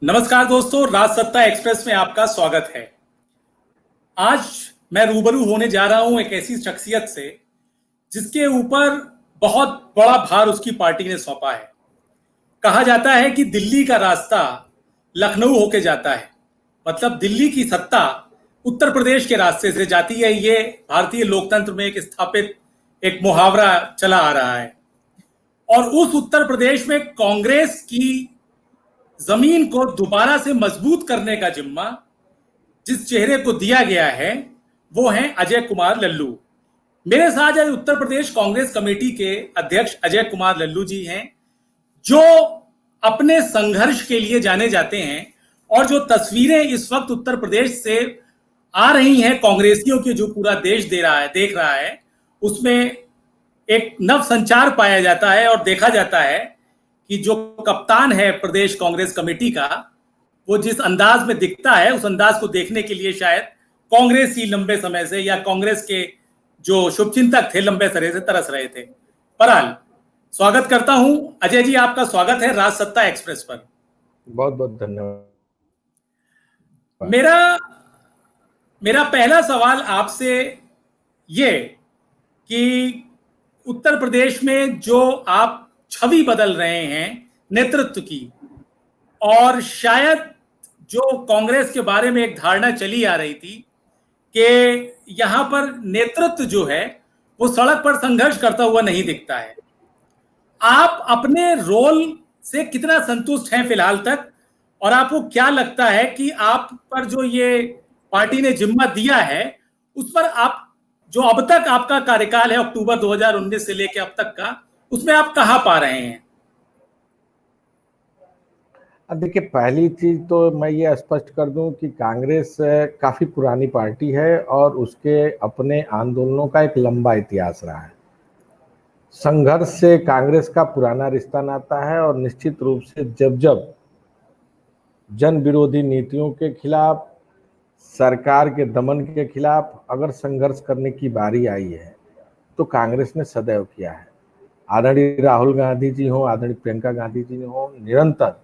नमस्कार दोस्तों, राजसत्ता एक्सप्रेस में आपका स्वागत है। आज मैं रूबरू होने जा रहा हूं एक ऐसी शख्सियत से जिसके ऊपर बहुत बड़ा भार उसकी पार्टी ने सौंपा है। कहा जाता है कि दिल्ली का रास्ता लखनऊ होके जाता है, मतलब दिल्ली की सत्ता उत्तर प्रदेश के रास्ते से जाती है। ये भारतीय लोकतंत्र में एक स्थापित एक मुहावरा चला आ रहा है। और उस उत्तर प्रदेश में कांग्रेस की जमीन को दोबारा से मजबूत करने का जिम्मा जिस चेहरे को दिया गया है वो है अजय कुमार लल्लू। मेरे साथ आज उत्तर प्रदेश कांग्रेस कमेटी के अध्यक्ष अजय कुमार लल्लू जी हैं, जो अपने संघर्ष के लिए जाने जाते हैं और जो तस्वीरें इस वक्त उत्तर प्रदेश से आ रही हैं कांग्रेसियों की, जो पूरा देश देख रहा है, उसमें एक नव संचार पाया जाता है और देखा जाता है कि जो कप्तान है प्रदेश कांग्रेस कमेटी का, वो जिस अंदाज में दिखता है उस अंदाज को देखने के लिए शायद कांग्रेस ही लंबे समय से या कांग्रेस के जो शुभचिंतक थे लंबे समय से तरस रहे थे। बहरहाल स्वागत करता हूं अजय जी, आपका स्वागत है राजसत्ता एक्सप्रेस पर। बहुत बहुत धन्यवाद। मेरा पहला सवाल आपसे ये कि उत्तर प्रदेश में जो आप छवि बदल रहे हैं नेतृत्व की, और शायद जो कांग्रेस के बारे में एक धारणा चली आ रही थी कि यहां पर नेतृत्व जो है वो सड़क पर संघर्ष करता हुआ नहीं दिखता है, आप अपने रोल से कितना संतुष्ट हैं फिलहाल तक? और आपको क्या लगता है कि आप पर जो ये पार्टी ने जिम्मा दिया है उस पर आप जो अब तक आपका कार्यकाल है अक्टूबर 2019 से लेकर अब तक का, उसमें आप कहां पा रहे हैं? देखिए, पहली चीज तो मैं ये स्पष्ट कर दूं कि कांग्रेस काफी पुरानी पार्टी है और उसके अपने आंदोलनों का एक लंबा इतिहास रहा है। संघर्ष से कांग्रेस का पुराना रिश्ता नाता है और निश्चित रूप से जब जब जन विरोधी नीतियों के खिलाफ, सरकार के दमन के खिलाफ अगर संघर्ष करने की बारी आई है तो कांग्रेस ने सदैव किया है। आदरणीय राहुल गांधी जी हो, आदरणीय प्रियंका गांधी जी हो, निरंतर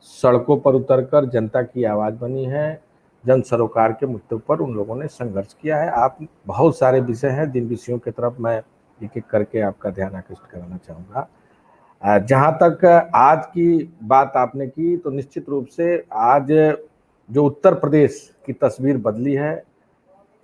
सड़कों पर उतरकर जनता की आवाज बनी है। जन सरोकार के मुद्दों पर उन लोगों ने संघर्ष किया है। आप बहुत सारे विषय हैं जिन विषयों की तरफ मैं एक एक करके आपका ध्यान आकृष्ट कराना चाहूँगा। जहाँ तक आज की बात आपने की, तो निश्चित रूप से आज जो उत्तर प्रदेश की तस्वीर बदली है,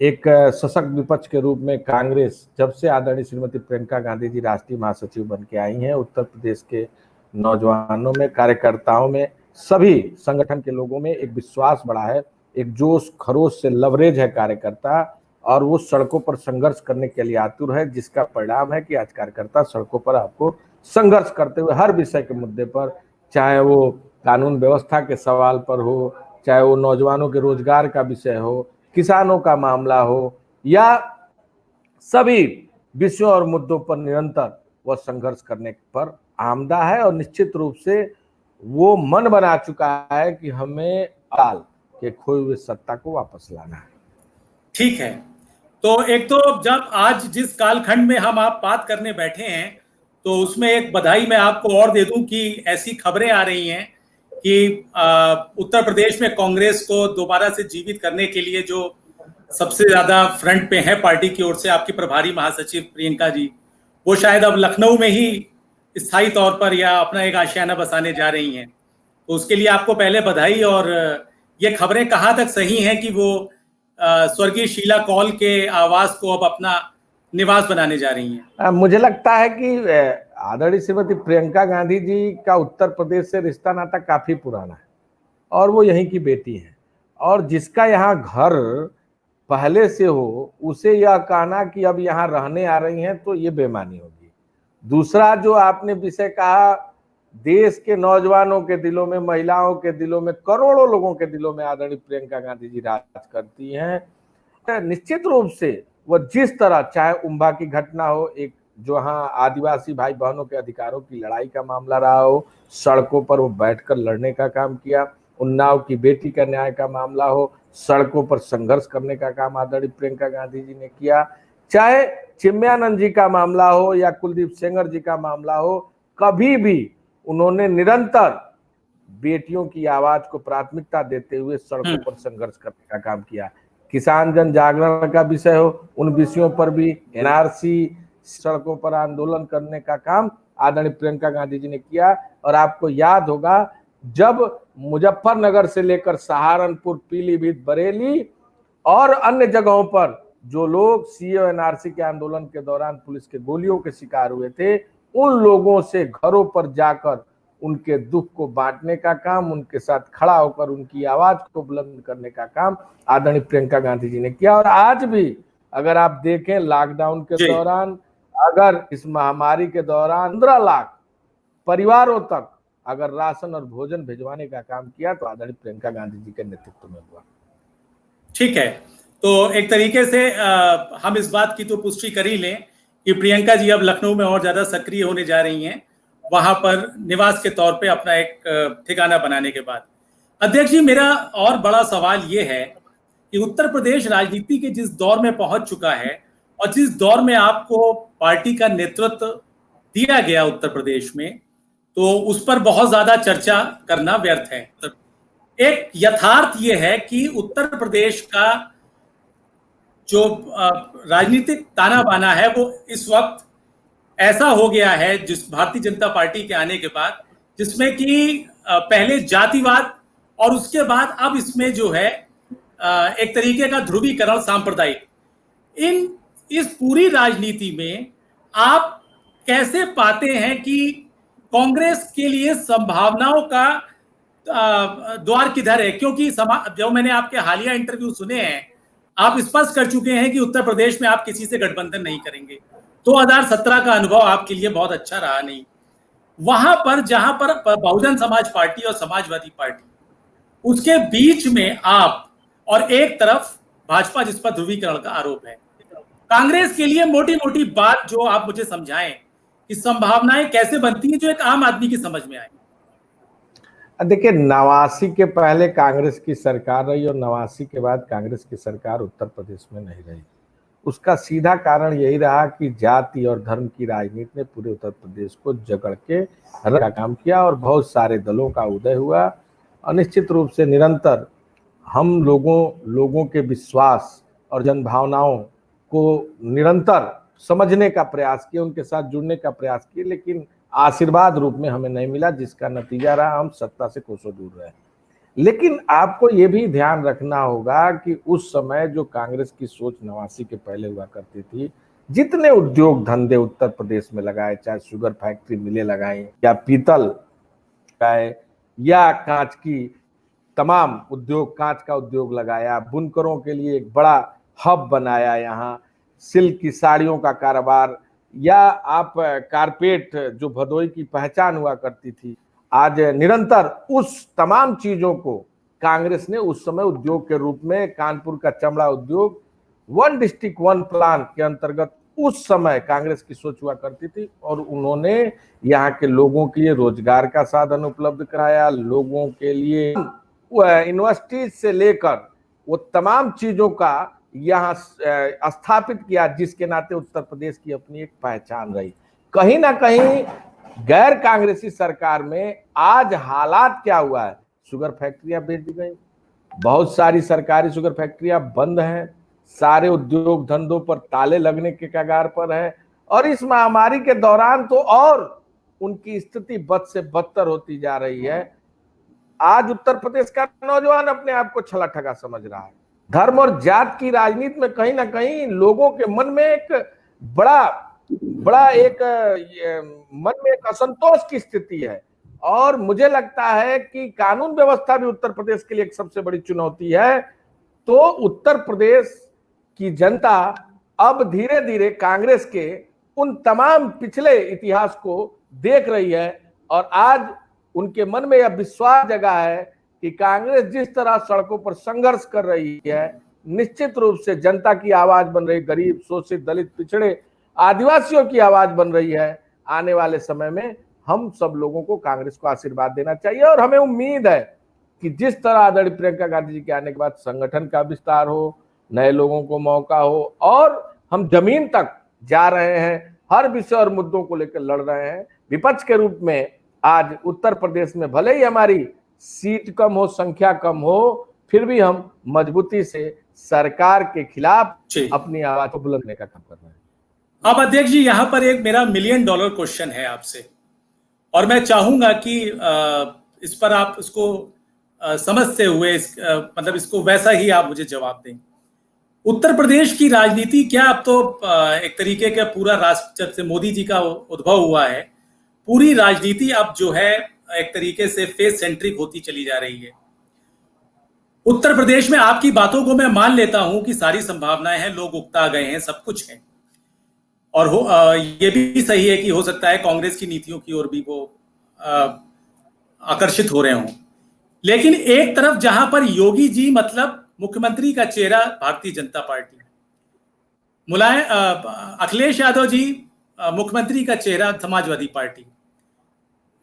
एक सशक्त विपक्ष के रूप में कांग्रेस जब से आदरणीय श्रीमती प्रियंका गांधी जी राष्ट्रीय महासचिव बन के आई हैं, उत्तर प्रदेश के नौजवानों में, कार्यकर्ताओं में, सभी संगठन के लोगों में एक विश्वास बढ़ा है, एक जोश खरोश से लवरेज है कार्यकर्ता, और वो सड़कों पर संघर्ष करने के लिए आतुर है, जिसका परिणाम है कि आज कार्यकर्ता सड़कों पर आपको संघर्ष करते हुए हर विषय के मुद्दे पर, चाहे वो कानून व्यवस्था के सवाल पर हो, चाहे वो नौजवानों के रोजगार का विषय हो, किसानों का मामला हो, या सभी विषयों और मुद्दों पर निरंतर वह संघर्ष करने पर आमदा है। और निश्चित रूप से वो मन बना चुका है कि हमें अकाल के खोए हुए सत्ता को वापस लाना है। ठीक है, तो एक तो जब आज जिस कालखंड में हम आप बात करने बैठे हैं, तो उसमें एक बधाई मैं आपको और दे दूं कि ऐसी खबरें आ रही हैं कि उत्तर प्रदेश में कांग्रेस को दोबारा से जीवित करने के लिए जो सबसे ज्यादा फ्रंट पे है पार्टी की ओर से आपकी प्रभारी महासचिव प्रियंका जी, वो शायद अब लखनऊ में ही स्थायी तौर पर या अपना एक आशियाना बसाने जा रही हैं। तो उसके लिए आपको पहले बधाई। और ये खबरें कहाँ तक सही हैं कि वो स्वर्गीय शीला कौल के आवास को अब अपना निवास बनाने जा रही हैं? मुझे लगता है कि आदरणीय श्रीमती प्रियंका गांधी जी का उत्तर प्रदेश से रिश्ता नाता काफी पुराना है और वो यहीं की बेटी है, और जिसका यहाँ घर पहले से हो उसे यह कहना कि अब यहाँ रहने आ रही हैं तो ये बेईमानी होगी। दूसरा जो आपने विषय कहा, देश के नौजवानों के दिलों में, महिलाओं के दिलों में, करोड़ों लोगों के दिलों में आदरणीय प्रियंका गांधी जी राज करती हैं। निश्चित रूप से वह जिस तरह, चाहे उम्बा की घटना हो, एक जो हाँ आदिवासी भाई बहनों के अधिकारों की लड़ाई का मामला रहा हो, सड़कों पर वो बैठकर लड़ने का काम किया, उन्नाव की बेटी का न्याय का मामला हो, सड़कों पर संघर्ष करने का काम आदरणीय प्रियंका गांधी जी ने किया, चाहे चिन्मयानंद जी का मामला हो या कुलदीप सेंगर जी का मामला हो, कभी भी उन्होंने निरंतर बेटियों की आवाज को प्राथमिकता देते हुए सड़कों पर संघर्ष करने का काम किया। किसान जन जागरण का विषय हो, उन विषयों पर भी एनआरसी, सड़कों पर आंदोलन करने का काम आदरणीय प्रियंका गांधी जी ने किया। और आपको याद होगा जब मुजफ्फरनगर से लेकर सहारनपुर, पीलीभीत, बरेली और अन्य जगहों पर जो लोग सीए और एनआरसी के आंदोलन के दौरान पुलिस के गोलियों के शिकार हुए थे, उन लोगों से घरों पर जाकर उनके दुख को बांटने का काम, उनके साथ खड़ा होकर उनकी आवाज को बुलंद करने का काम आदरणीय प्रियंका गांधी जी ने किया। और आज भी अगर आप देखें लॉकडाउन के दौरान, अगर इस महामारी के दौरान 15 लाख परिवारों तक अगर राशन और भोजन भिजवाने का काम किया तो आदरणीय प्रियंका गांधी जी के नेतृत्व में हुआ। ठीक है, तो एक तरीके से हम इस बात की तो पुष्टि कर ही लें कि प्रियंका जी अब लखनऊ में और ज्यादा सक्रिय होने जा रही हैं, वहां पर निवास के तौर पे अपना एक ठिकाना बनाने के बाद। अध्यक्ष जी, मेरा और बड़ा सवाल ये है कि उत्तर प्रदेश राजनीति के जिस दौर में पहुंच चुका है और जिस दौर में आपको पार्टी का नेतृत्व दिया गया उत्तर प्रदेश में, तो उस पर बहुत ज्यादा चर्चा करना व्यर्थ है। एक यथार्थ ये है कि उत्तर प्रदेश का जो राजनीतिक ताना बाना है वो इस वक्त ऐसा हो गया है, जिस भारतीय जनता पार्टी के आने के बाद, जिसमें कि पहले जातिवाद और उसके बाद अब इसमें जो है एक तरीके का ध्रुवीकरण सांप्रदायिक, इस पूरी राजनीति में आप कैसे पाते हैं कि कांग्रेस के लिए संभावनाओं का द्वार किधर है? क्योंकि जो मैंने आपके हालिया इंटरव्यू सुने हैं, आप स्पष्ट कर चुके हैं कि उत्तर प्रदेश में आप किसी से गठबंधन नहीं करेंगे। 2017 का अनुभव आपके लिए बहुत अच्छा रहा नहीं। वहां पर जहां पर बहुजन समाज पार्टी और समाजवादी पार्टी, उसके बीच में आप, और एक तरफ भाजपा जिस पर ध्रुवीकरण का आरोप है, कांग्रेस के लिए मोटी मोटी बात जो आप मुझे समझाएं कि संभावनाएं कैसे बनती हैं जो एक आम आदमी की समझ में आए। देखिए, 89 के पहले कांग्रेस की सरकार रही और 89 के बाद कांग्रेस की सरकार उत्तर प्रदेश में नहीं रही। उसका सीधा कारण यही रहा कि जाति और धर्म की राजनीति ने पूरे उत्तर प्रदेश को जकड़ के रखने का काम किया और बहुत सारे दलों का उदय हुआ। और निश्चित रूप से निरंतर हम लोगों के विश्वास और जनभावनाओं को निरंतर समझने का प्रयास किए, उनके साथ जुड़ने का प्रयास किए, लेकिन आशीर्वाद रूप में हमें नहीं मिला, जिसका नतीजा रहा हम सत्ता से कोसों दूर रहे। लेकिन आपको ये भी ध्यान रखना होगा कि उस समय जो कांग्रेस की सोच 89 के पहले हुआ करती थी, जितने उद्योग धंधे उत्तर प्रदेश में लगाए, चाहे शुगर फैक्ट्री मिलें लगाई या पीतल का या कांच की तमाम उद्योग, कांच का उद्योग लगाया, बुनकरों के लिए एक बड़ा हब बनाया, यहाँ सिल्क की साड़ियों का कारोबार, या आप कारपेट जो भदोई की पहचान हुआ करती थी, आज निरंतर उस तमाम चीजों को कांग्रेस ने उस समय उद्योग के रूप में, कानपुर का चमड़ा उद्योग, 1 डिस्ट्रिक्ट 1 प्लान के अंतर्गत उस समय कांग्रेस की सोच हुआ करती थी और उन्होंने यहाँ के लोगों के लिए रोजगार का साधन उपलब्ध कराया, लोगों के लिए यूनिवर्सिटीज से लेकर वो तमाम चीजों का यहाँ स्थापित किया, जिसके नाते उत्तर प्रदेश की अपनी एक पहचान रही। कहीं ना कहीं गैर कांग्रेसी सरकार में आज हालात क्या हुआ है, शुगर फैक्ट्रियां बेच दी गई, बहुत सारी सरकारी शुगर फैक्ट्रियां बंद हैं, सारे उद्योग धंधों पर ताले लगने के कगार पर है, और इस महामारी के दौरान तो और उनकी स्थिति बद से बदतर होती जा रही है। आज उत्तर प्रदेश का नौजवान अपने आप को छला ठगा समझ रहा है। धर्म और जात की राजनीति में कहीं ना कहीं लोगों के मन में एक बड़ा एक मन में एक असंतोष की स्थिति है, और मुझे लगता है कि कानून व्यवस्था भी उत्तर प्रदेश के लिए एक सबसे बड़ी चुनौती है। तो उत्तर प्रदेश की जनता अब धीरे धीरे कांग्रेस के उन तमाम पिछले इतिहास को देख रही है और आज उनके मन में यह विश्वास जगा है कि कांग्रेस जिस तरह सड़कों पर संघर्ष कर रही है, निश्चित रूप से जनता की आवाज बन रही, गरीब, शोषित, दलित, पिछड़े, आदिवासियों की आवाज बन रही है। आने वाले समय में हम सब लोगों को कांग्रेस को आशीर्वाद देना चाहिए और हमें उम्मीद है कि जिस तरह आदरणीय प्रियंका गांधी जी के आने के बाद संगठन का विस्तार हो, नए लोगों को मौका हो और हम जमीन तक जा रहे हैं, हर विषय और मुद्दों को लेकर लड़ रहे हैं। विपक्ष के रूप में आज उत्तर प्रदेश में भले ही हमारी सीट कम हो, संख्या कम हो, फिर भी हम मजबूती से सरकार के खिलाफ अपनी आवाज को बुलंद करने का काम कर रहे हैं। अब अध्यक्ष जी, यहां पर एक मेरा $1 मिलियन क्वेश्चन है आपसे, और मैं चाहूंगा कि इस पर आप इसको समझते हुए मतलब इसको वैसा ही आप मुझे जवाब दें। उत्तर प्रदेश की राजनीति क्या, अब तो एक तरीके का पूरा राष्ट्र, जब से मोदी जी का उद्भव हुआ है, पूरी राजनीति अब जो है एक तरीके से फेस सेंट्रिक होती चली जा रही है। उत्तर प्रदेश में आपकी बातों को मैं मान लेता हूं कि सारी संभावनाएं हैं, लोग उकता गए हैं, सब कुछ है, और ये भी सही है कि हो सकता है कांग्रेस की नीतियों की ओर भी वो आकर्षित हो रहे हों। लेकिन एक तरफ जहां पर योगी जी मतलब मुख्यमंत्री का चेहरा भारतीय जनता पार्टी, अखिलेश यादव जी मुख्यमंत्री का चेहरा समाजवादी पार्टी,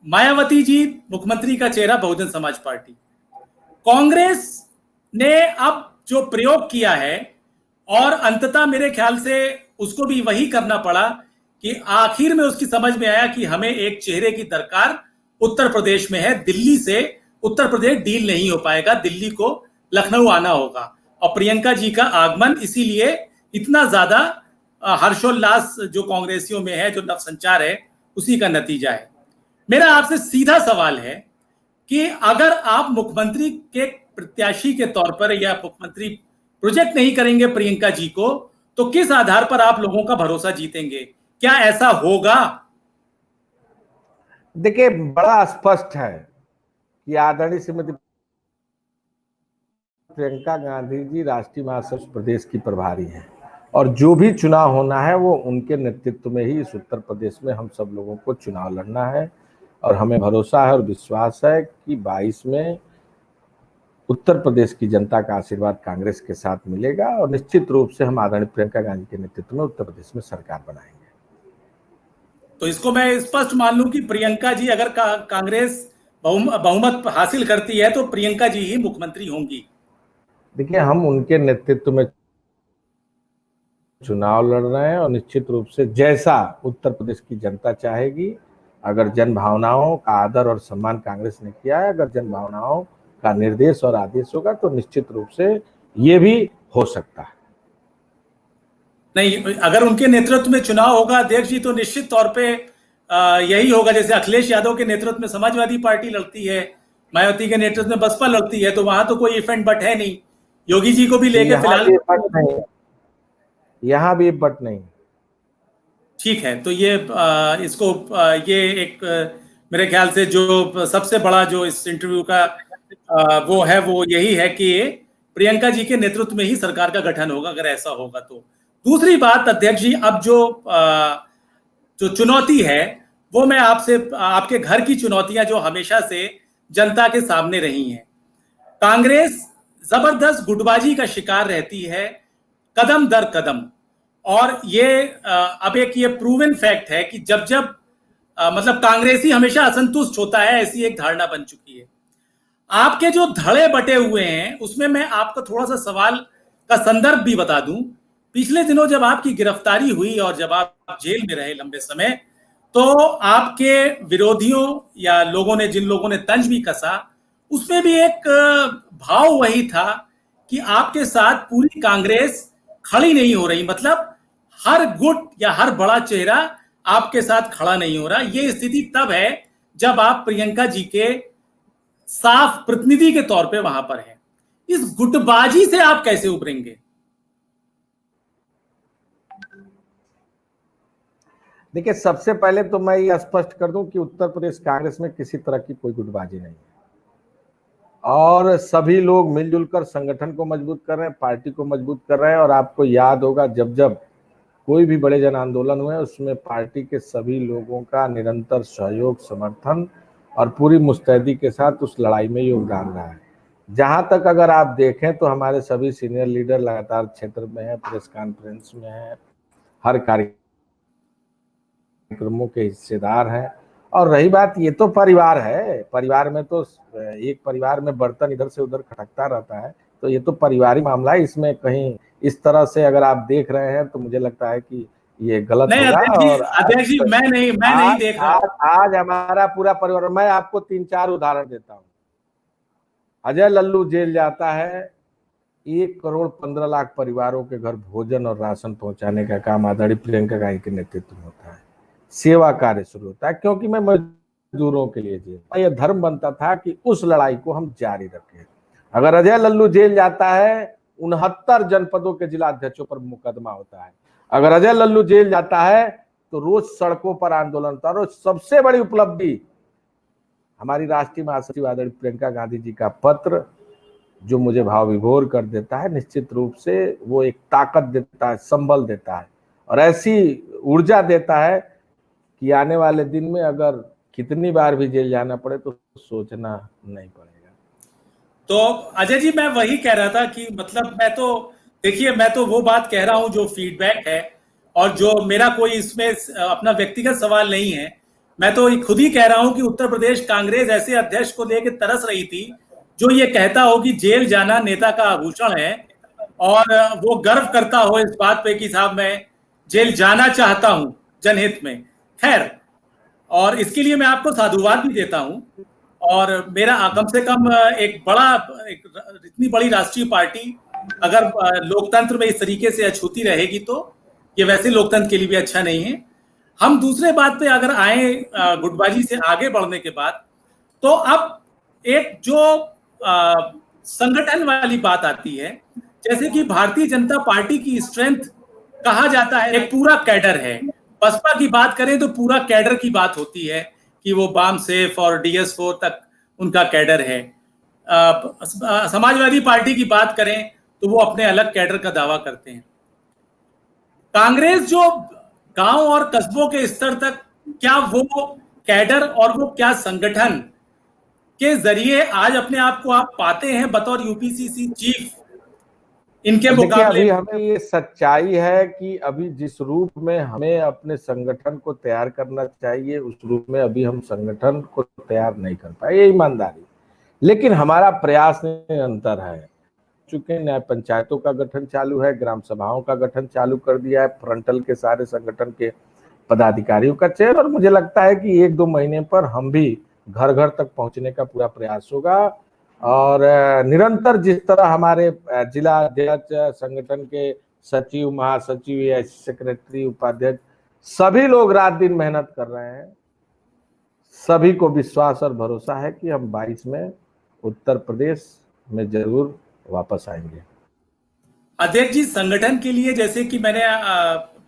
मायावती जी मुख्यमंत्री का चेहरा बहुजन समाज पार्टी, कांग्रेस ने अब जो प्रयोग किया है, और अंततः मेरे ख्याल से उसको भी वही करना पड़ा कि आखिर में उसकी समझ में आया कि हमें एक चेहरे की दरकार उत्तर प्रदेश में है। दिल्ली से उत्तर प्रदेश डील नहीं हो पाएगा, दिल्ली को लखनऊ आना होगा, और प्रियंका जी का आगमन इसीलिए इतना ज्यादा हर्षोल्लास जो कांग्रेसियों में है, जो नवसंचार है, उसी का नतीजा है। मेरा आपसे सीधा सवाल है कि अगर आप मुख्यमंत्री के प्रत्याशी के तौर पर या मुख्यमंत्री प्रोजेक्ट नहीं करेंगे प्रियंका जी को, तो किस आधार पर आप लोगों का भरोसा जीतेंगे? क्या ऐसा होगा? देखिए, बड़ा स्पष्ट है कि आदरणीय श्रीमती प्रियंका गांधी जी राष्ट्रीय महासचिव प्रदेश की प्रभारी हैं, और जो भी चुनाव होना है वो उनके नेतृत्व में ही इस उत्तर प्रदेश में हम सब लोगों को चुनाव लड़ना है। और हमें भरोसा है और विश्वास है कि 22 में उत्तर प्रदेश की जनता का आशीर्वाद कांग्रेस के साथ मिलेगा, और निश्चित रूप से हम आदरणीय प्रियंका गांधी के नेतृत्व में उत्तर प्रदेश में सरकार बनाएंगे। तो इसको मैं स्पष्ट मान लूं कि प्रियंका जी अगर कांग्रेस बहुमत हासिल करती है तो प्रियंका जी ही मुख्यमंत्री होंगी? देखिए, हम उनके नेतृत्व में चुनाव लड़ रहे हैं, और निश्चित रूप से जैसा उत्तर प्रदेश की जनता चाहेगी, अगर जन भावनाओं का आदर और सम्मान कांग्रेस ने किया है, अगर जन भावनाओं का निर्देश और आदेश होगा, तो निश्चित रूप से ये भी हो सकता है। नहीं, अगर उनके नेतृत्व में चुनाव होगा अध्यक्ष जी, तो निश्चित तौर पे यही होगा, जैसे अखिलेश यादव के नेतृत्व में समाजवादी पार्टी लड़ती है, मायावती के नेतृत्व में बसपा लड़ती है, तो वहां तो कोई इफेंट बट है नहीं। योगी जी को भी लेकर फिलहाल यहाँ भी बट नहीं। ठीक है, तो ये इसको ये एक मेरे ख्याल से जो सबसे बड़ा जो इस इंटरव्यू का वो है, वो यही है कि प्रियंका जी के नेतृत्व में ही सरकार का गठन होगा, अगर ऐसा होगा तो। दूसरी बात अध्यक्ष जी, अब जो चुनौती है वो मैं आपसे, आपके घर की चुनौतियां जो हमेशा से जनता के सामने रही हैं, कांग्रेस जबरदस्त गुटबाजी का शिकार रहती है कदम दर कदम, और ये अब एक ये प्रूवन फैक्ट है कि जब जब मतलब कांग्रेसी हमेशा असंतुष्ट होता है, ऐसी एक धारणा बन चुकी है। आपके जो धड़े बटे हुए हैं उसमें मैं आपको थोड़ा सा सवाल का संदर्भ भी बता दूं। पिछले दिनों जब आपकी गिरफ्तारी हुई और जब आप जेल में रहे लंबे समय, तो आपके विरोधियों या लोगों ने, जिन लोगों ने तंज भी कसा, उसमें भी एक भाव वही था कि आपके साथ पूरी कांग्रेस खड़ी नहीं हो रही, मतलब हर गुट या हर बड़ा चेहरा आपके साथ खड़ा नहीं हो रहा। ये स्थिति तब है जब आप प्रियंका जी के साफ प्रतिनिधि के तौर पे वहां पर हैं। इस गुटबाजी से आप कैसे उभरेंगे? देखिए, सबसे पहले तो मैं ये स्पष्ट कर दूं कि उत्तर प्रदेश कांग्रेस में किसी तरह की कोई गुटबाजी नहीं है, और सभी लोग मिलजुल कर संगठन को मजबूत कर रहे हैं, पार्टी को मजबूत कर रहे हैं। और आपको याद होगा, जब जब कोई भी बड़े जन आंदोलन हुए, उसमें पार्टी के सभी लोगों का निरंतर सहयोग, समर्थन और पूरी मुस्तैदी के साथ उस लड़ाई में योगदान रहा है। जहां तक अगर आप देखें तो हमारे सभी सीनियर लीडर लगातार क्षेत्र में है, प्रेस कॉन्फ्रेंस में है, हर कार्यक्रमों के हिस्सेदार हैं। और रही बात, ये तो परिवार है, परिवार में तो एक परिवार में बर्तन इधर से उधर खटकता रहता है, तो ये तो पारिवारिक मामला है। इसमें कहीं इस तरह से अगर आप देख रहे हैं तो मुझे लगता है कि ये गलत होगा। और अध्यक्ष जी, मैं नहीं देख रहा। आज हमारा पूरा परिवार, मैं आपको 3-4 उदाहरण देता हूँ। अजय लल्लू जेल जाता है, 1,15,00,000 परिवारों के घर भोजन और राशन पहुंचाने का काम आदरणीय प्रियंका गांधी के नेतृत्व में होता है। सेवा कार्य शुरू होता है, क्योंकि मैं मजदूरों के लिए जेल, यह धर्म बनता था कि उस लड़ाई को हम जारी रखें। अगर अजय लल्लू जेल जाता है, 69 जनपदों के जिला अध्यक्षों पर मुकदमा होता है। अगर अजय लल्लू जेल जाता है तो रोज सड़कों पर आंदोलन होता है। और सबसे बड़ी उपलब्धि हमारी राष्ट्रीय महासचिव आदरणीय प्रियंका गांधी जी का पत्र, जो मुझे भाव विभोर कर देता है। निश्चित रूप से वो एक ताकत देता है, संबल देता है और ऐसी ऊर्जा देता है कि आने वाले दिन में अगर कितनी बार भी जेल जाना पड़े तो सोचना नहीं पड़ेगा। तो अजय जी, मैं वही कह रहा था कि मतलब मैं तो वो बात कह रहा हूं जो फीडबैक है, और जो मेरा कोई इसमें अपना व्यक्तिगत सवाल नहीं है। मैं तो खुद ही कह रहा हूं कि उत्तर प्रदेश कांग्रेस ऐसे अध्यक्ष को लेकर तरस रही थी जो ये कहता हो कि जेल जाना नेता का आभूषण है, और वो गर्व करता हो इस बात पे कि साहब मैं जेल जाना चाहता हूं जनहित में। खैर, और इसके लिए मैं आपको साधुवाद भी देता हूं। और मेरा कम से कम इतनी बड़ी राष्ट्रीय पार्टी अगर लोकतंत्र में इस तरीके से अछूती रहेगी तो ये वैसे लोकतंत्र के लिए भी अच्छा नहीं है। हम दूसरे बात पे अगर आए, गुटबाजी से आगे बढ़ने के बाद, तो अब एक जो संगठन वाली बात आती है, जैसे कि भारतीय जनता पार्टी की स्ट्रेंथ कहा जाता है एक पूरा कैडर है। बसपा की बात करें तो पूरा कैडर की बात होती है कि वो बाम सेफ और DS4 तक उनका कैडर है। समाजवादी पार्टी की बात करें तो वो अपने अलग कैडर का दावा करते हैं। कांग्रेस जो गांव और कस्बों के स्तर तक, क्या वो कैडर और वो क्या संगठन के जरिए आज अपने आप को आप पाते हैं बतौर UPCC चीफ इनके मुकाबले? अभी हमें ये सच्चाई है कि अभी जिस रूप में हमें अपने संगठन को तैयार करना चाहिए, उस रूप में अभी हम संगठन को तैयार नहीं कर पाए, ये ईमानदारी। लेकिन हमारा प्रयास निरंतर है। चूंकि न्याय पंचायतों का गठन चालू है, ग्राम सभाओं का गठन चालू कर दिया है, फ्रंटल के सारे संगठन के पदाधिकारियों का चयन, और मुझे लगता है कि 1-2 महीने पर हम भी घर घर तक पहुंचने का पूरा प्रयास होगा। और निरंतर जिस तरह हमारे जिला अध्यक्ष, संगठन के सचिव, महासचिव या सेक्रेटरी, उपाध्यक्ष, सभी लोग रात दिन मेहनत कर रहे हैं। सभी को विश्वास और भरोसा है कि हम 22 में उत्तर प्रदेश में जरूर वापस आएंगे। अध्यक्ष जी, संगठन के लिए जैसे कि मैंने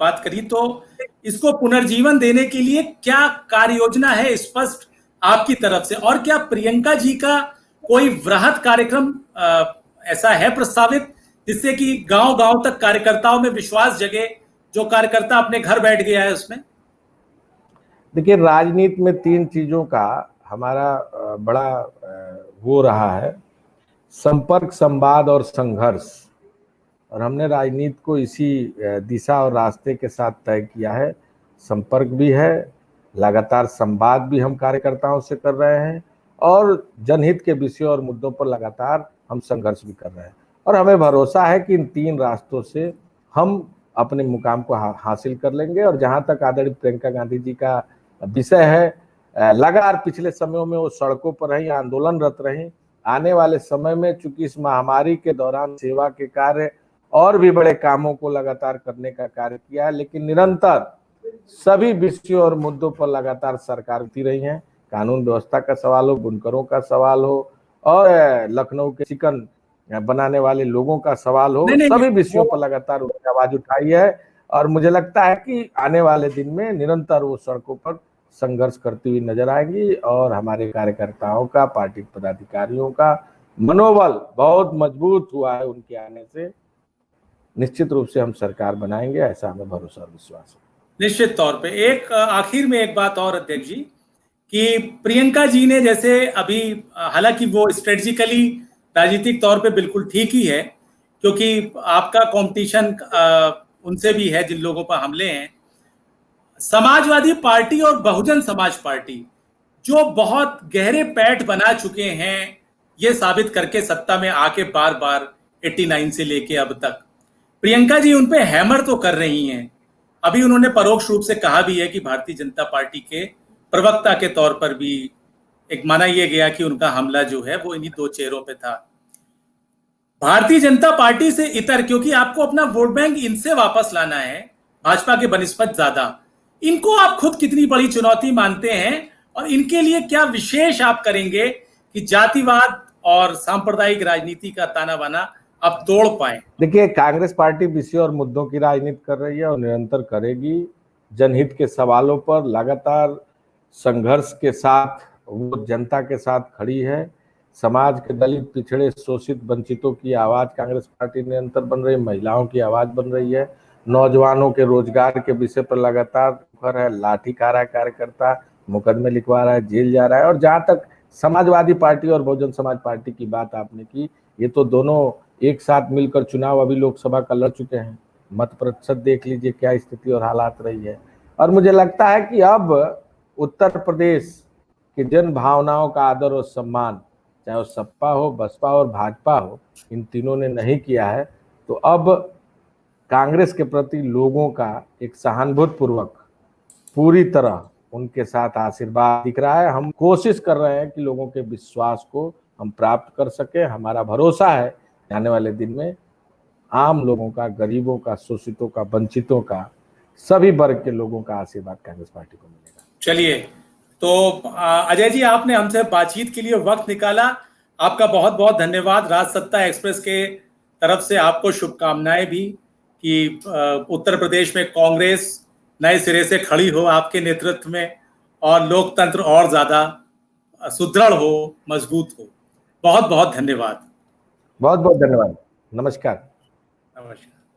बात करी, तो इसको पुनर्जीवन देने के लिए क्या कार्य योजना है स्पष्ट आपकी तरफ से, और क्या प्रियंका जी का कोई वृहद कार्यक्रम ऐसा है प्रस्तावित जिससे कि गांव-गांव तक कार्यकर्ताओं में विश्वास जगे, जो कार्यकर्ता अपने घर बैठ गया है उसमें? देखिए, राजनीति में 3 चीजों का हमारा बड़ा वो रहा है, संपर्क, संवाद और संघर्ष। और हमने राजनीति को इसी दिशा और रास्ते के साथ तय किया है। संपर्क भी है, लगातार संवाद भी हम कार्यकर्ताओं से कर रहे हैं, और जनहित के विषयों और मुद्दों पर लगातार हम संघर्ष भी कर रहे हैं। और हमें भरोसा है कि इन 3 रास्तों से हम अपने मुकाम को हासिल कर लेंगे। और जहां तक आदरणीय प्रियंका गांधी जी का विषय है, लगातार पिछले समयों में वो सड़कों पर रही, आंदोलनरत रही। आने वाले समय में चूंकि इस महामारी के दौरान सेवा के कार्य और भी बड़े कामों को लगातार करने का कार्य किया है, लेकिन निरंतर सभी विषयों और मुद्दों पर लगातार सरकार उठी रही है। कानून व्यवस्था का सवाल हो, बुनकरों का सवाल हो, और लखनऊ के चिकन बनाने वाले लोगों का सवाल हो, सभी विषयों पर लगातार उनकी आवाज उठाई है। और मुझे लगता है कि आने वाले दिन में निरंतर वो सड़कों पर संघर्ष करती हुई नजर आएंगी, और हमारे कार्यकर्ताओं का, पार्टी पदाधिकारियों का मनोबल बहुत मजबूत हुआ है उनके आने से। निश्चित रूप से हम सरकार बनाएंगे, ऐसा हमें भरोसा और विश्वास है। निश्चित तौर पे। एक आखिर में एक बात और अध्यक्ष जी, कि प्रियंका जी ने जैसे अभी, हालांकि वो स्ट्रेटेजिकली राजनीतिक तौर पे बिल्कुल ठीक ही है, क्योंकि आपका कंपटीशन उनसे भी है जिन लोगों पर हमले हैं। समाजवादी पार्टी और बहुजन समाज पार्टी जो बहुत गहरे पैठ बना चुके हैं, ये साबित करके सत्ता में आके बार बार 89 से लेके अब तक, प्रियंका जी उन पे हैमर तो कर रही हैं। अभी उन्होंने परोक्ष रूप से कहा भी है कि भारतीय जनता पार्टी के प्रवक्ता के तौर पर भी एक माना यह गया कि उनका हमला जो है वो इन्हीं दो चेहरों पे था। भारतीय जनता पार्टी से इतर, क्योंकि आपको अपना वोट बैंक इनसे वापस लाना है भाजपा के बनिस्बत ज्यादा, इनको आप खुद कितनी बड़ी चुनौती मानते हैं और इनके लिए क्या विशेष आप करेंगे कि जातिवाद और सांप्रदायिक राजनीति का ताना बाना आप तोड़ पाए? देखिए, कांग्रेस पार्टी विषय और मुद्दों की राजनीति कर रही है और निरंतर करेगी। जनहित के सवालों पर लगातार संघर्ष के साथ वो जनता के साथ खड़ी है। समाज के दलित, पिछड़े, शोषित, वंचितों की आवाज कांग्रेस पार्टी निरंतर बन रही है, महिलाओं की आवाज बन रही है, नौजवानों के रोजगार के विषय पर लगातार मुखर है, लाठी खा रहा है कार्यकर्ता, मुकदमे लिखवा रहा है, जेल जा रहा है। और जहां तक समाजवादी पार्टी और बहुजन समाज पार्टी की बात आपने की, ये तो दोनों एक साथ मिलकर चुनाव अभी लोकसभा का लड़ चुके हैं। मत प्रतिशत देख लीजिए क्या स्थिति और हालात रही है। और मुझे लगता है कि अब उत्तर प्रदेश के जन भावनाओं का आदर और सम्मान, चाहे वो सपा हो, बसपा और भाजपा हो, इन तीनों ने नहीं किया है। तो अब कांग्रेस के प्रति लोगों का एक सहानुभूतिपूर्वक पूरी तरह उनके साथ आशीर्वाद दिख रहा है। हम कोशिश कर रहे हैं कि लोगों के विश्वास को हम प्राप्त कर सके। हमारा भरोसा है आने वाले दिन में आम लोगों का, गरीबों का, शोषितों का, वंचितों का, सभी वर्ग के लोगों का आशीर्वाद कांग्रेस पार्टी को मिलेगा। चलिए, तो अजय जी, आपने हमसे बातचीत के लिए वक्त निकाला, आपका बहुत बहुत धन्यवाद। राजसत्ता एक्सप्रेस के तरफ से आपको शुभकामनाएं भी कि उत्तर प्रदेश में कांग्रेस नए सिरे से खड़ी हो आपके नेतृत्व में और लोकतंत्र और ज्यादा सुदृढ़ हो, मजबूत हो। बहुत बहुत धन्यवाद। बहुत बहुत धन्यवाद। नमस्कार। नमस्कार।